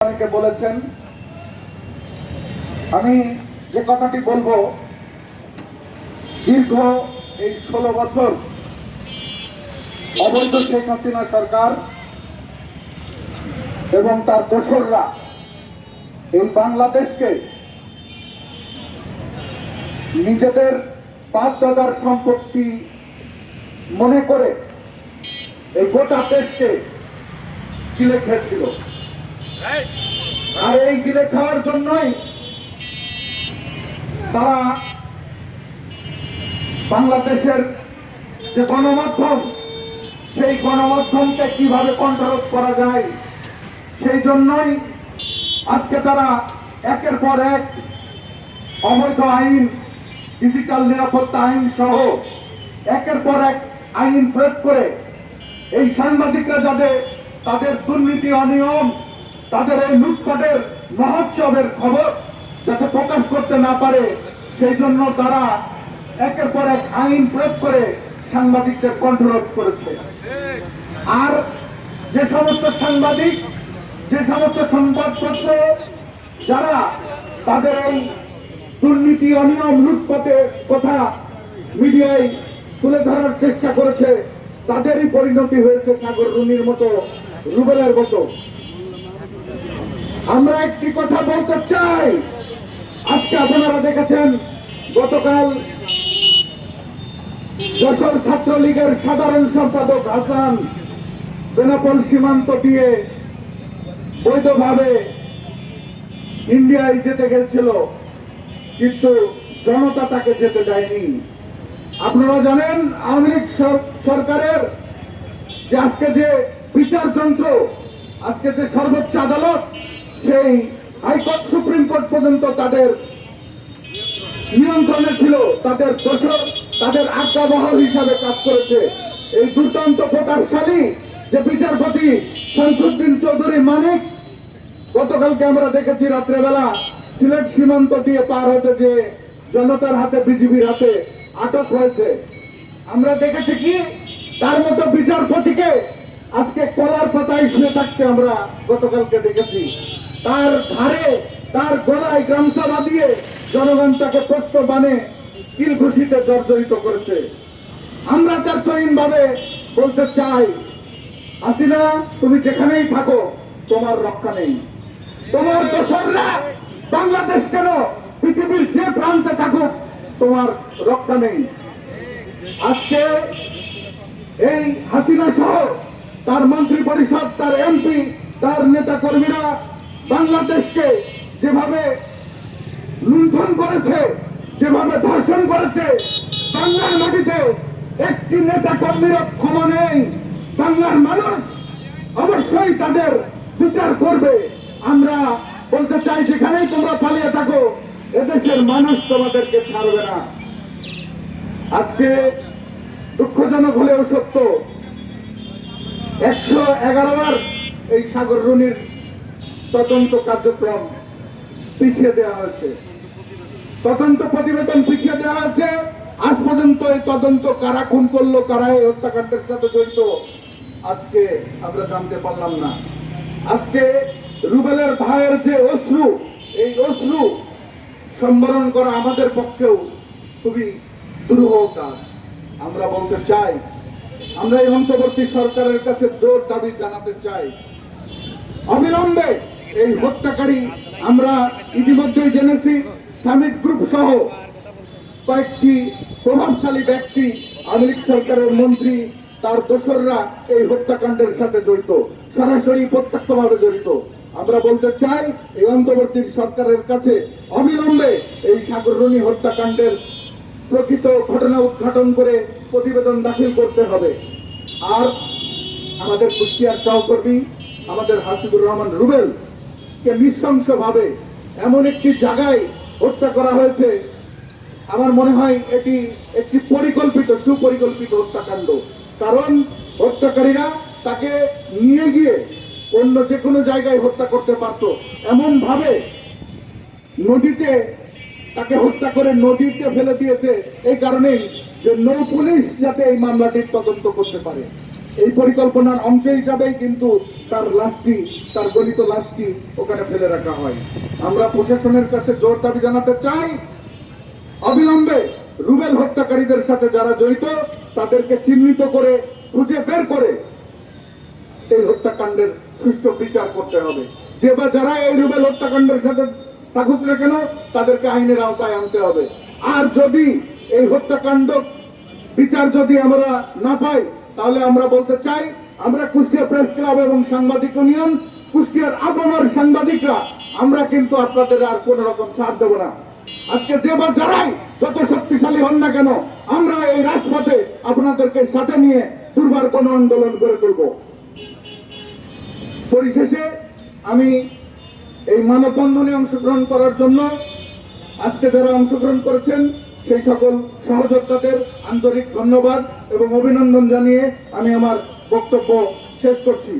অনেকে বলেছেন, আমি যে কথাটি বলবো, দীর্ঘ এই 16 বছর অবৈধ শেখ হাসিনা সরকার এবং তার দোসররা এই বাংলাদেশকে নিজেদের বাপ-দাদার সম্পত্তি মনে করে এই গোটা দেশকে গিলে খেয়েছিল। আর এই গিলে খাওয়ার জন্যই তারা বাংলাদেশের যে গণমাধ্যম, সেই গণমাধ্যমকে কিভাবে কন্ট্রোল করা যায়, সেই জন্যই আজকে তারা একের পর এক অবৈধ আইন, ডিজিটাল নিরাপত্তা আইন সহ একের পর এক আইন প্রয়োগ করে এই সাংবাদিকরা যাতে তাদের দুর্নীতি, অনিয়ম, তাদের এই লুটপাটের মহোৎসবের খবর যাতে প্রকাশ করতে না পারে, সেই জন্য তারা একের পর এক আইন প্রয়োগ করে সাংবাদিকদের কন্ট্রোল করেছে। আর যে সমস্ত সাংবাদিক, যে সমস্ত সংবাদপত্র যারা তাদের এই দুর্নীতি, অনিয়ম, লুটপাটের কথা মিডিয়ায় তুলে ধরার চেষ্টা করেছে, তাদেরই পরিণতি হয়েছে সাগর রুনির মতো, রুবেলের মতো। আমরা একটি কথা বলতে চাই, আজকে আপনারা দেখেছেন গতকাল যশোর ছাত্রলীগের সাধারণ সম্পাদক হাসান বেনাপোল সীমান্ত দিয়ে বৈধভাবে ইন্ডিয়ায় যেতে গেছিল, কিন্তু জনতা তাকে যেতে দেয়নি। আপনারা জানেন আওয়ামী লীগ সরকারের যে আজকে যে বিচার যন্ত্র, আজকে যে সর্বোচ্চ আদালত, সেই হাইকোর্ট, সুপ্রিম কোর্ট পর্যন্ত তাদের নিয়ন্ত্রণে ছিল, তাদের দোষর, তাদের আজ্ঞাবহর হিসাবে কাজ করেছে। এই দুর্দান্ত প্রতাপশালী যে বিচারপতি শামসুদ্দিন চৌধুরী মানিক, গতকালকে আমরা দেখেছি রাত্রেবেলা সিলেট সীমান্ত দিয়ে পার হতে যে জনতার হাতে, বিজিবির হাতে আটক হয়েছে। আমরা দেখেছি কি তার মতো বিচারপতিকে আজকে কলার পাতায় শুয়ে থাকতে আমরা গতকালকে দেখেছি। তার ঘাড়ে, তার গলায় গামছা বাঁধিয়ে জনগণ তাকে প্রস্ত বানে কিল ঘুষিতে জর্জরিত করেছে। আমরা তাৎক্ষণিক ভাবে বলতে চাই, হাসিনা তুমি যেখানেই থাকো তোমার রক্ষা নেই। তোমার দোসররা বাংলাদেশ কেন, পৃথিবীর যে প্রান্তে থাকুক তোমার রক্ষা নেই। আজকে এই হাসিনা সহ তার মন্ত্রী পরিষদ, তার এমপি, তার নেতা কর্মীরা বাংলাদেশকে যেভাবে লুণ্ঠন করেছে, যেভাবে ধর্ষণ করেছে, বাংলার মাটিতে একটি নেতা কর্মীর ক্ষমা নেই। বাংলার মানুষ অবশ্যই তাদের বিচার করবে। আমরা বলতে চাই, যেখানেই তোমরা পালিয়ে থাকো এদেশের মানুষ তোমাদেরকে ছাড়বে না। আজকে দুঃখজনক হলেও সত্য, 111 বার এই সাগর রুনির তদন্ত কার্যক্রম পিছিয়ে দেওয়া হয়েছে, তদন্ত প্রতিবেদন পিছিয়ে দেওয়া হয়েছে। আজ পর্যন্ত এই তদন্ত কারা খুন করলো, কারা এই হত্যাকাণ্ডের সাথে জড়িত, আজকে আমরা জানতে পারলাম না। আজকে রুবেলের ভাইয়ের যে অশ্রু, এই অশ্রু সম্বরণ করা আমাদের পক্ষেও খুবই দুরূহ কাজ। আমরা বলতে চাই, আমরা এই অন্তর্বর্তী সরকারের কাছে জোর দাবি জানাতে চাই, অবিলম্বে এই হত্যাকারী, আমরা ইতিমধ্যেই জেনেছি সামিট গ্রুপ সহ কয়েকটি প্রভাবশালী ব্যক্তি, আওয়ামী লীগ সরকারের মন্ত্রী, তার দোসররা এই হত্যাকাণ্ডের সাথে জড়িত, সরাসরি প্রত্যক্ষভাবে জড়িত। আমরা বলতে চাই, এই অন্তর্বর্তী সরকারের কাছে অবিলম্বে এই সাগর রুনি হত্যাকাণ্ডের প্রকৃত ঘটনা উদ্ঘাটন করে প্রতিবেদন দাখিল করতে হবে। আর আমাদের কুষ্টিয়ার সহকর্মী, আমাদের হাসিবুর রহমান রুবেলকে নৃশংসভাবে এমন একটি জায়গায় হত্যা করা হয়েছে, আমার মনে হয় এটি একটি পরিকল্পিত, সুপরিকল্পিত হত্যাকাণ্ড। কারণ হত্যাকারীরা তাকে নিয়ে গিয়ে অন্য যে কোনো জায়গায় হত্যা করতে পারত, এমন ভাবে নদীতে তাকে হত্যা করে নদীতে ফেলে দিয়েছে, এই কারণেই যে নৌ পুলিশ যাতে এই মামলাটির তদন্ত করতে পারে। এই পরিকল্পনার অংশ হিসাবেই কিন্তু তার লাশটি, তার গলিত লাশটি ওখানে ফেলে রাখা হয়। আমরা প্রশাসনের কাছে জোর দাবি জানাতে চাই, অবিলম্বে রুবেল হত্যাকারীদের সাথে যারা জড়িত তাদেরকে চিহ্নিত করে খুঁজে বের করে এই হত্যাকাণ্ডের সুষ্ঠু বিচার করতে হবে। যে বা যারা এই রুবেল হত্যাকাণ্ডের সাথে থাকুক না কেন তাদেরকে আইনের আওতায় আনতে হবে। আর যদি এই হত্যাকাণ্ড বিচার যদি আমরা না পাই, তাহলে আমরা বলতে চাই, আমরা কুষ্টিয়া প্রেস ক্লাব এবং সাংবাদিক ইউনিয়ন, কুষ্টিয়ার আপামর সাংবাদিকরা, আমরা কিন্তু আপনাদের আর কোন রকম ছাড় দেব না। আজকে যে বা যারাই যত শক্তিশালী হন না কেন, আমরা এই রাজপথে আপনাদেরকে সাথে নিয়ে দুর্বার গণ আন্দোলন গড়ে তুলব। পরিশেষে আমি এই মানববন্ধনে অংশগ্রহণ করার জন্য আজকে যারা অংশগ্রহণ করেছেন সেই সকল সহযোদ্ধাদের আন্তরিক ধন্যবাদ এবং অভিনন্দন জানিয়ে আমি আমার বক্তব্য শেষ করছি।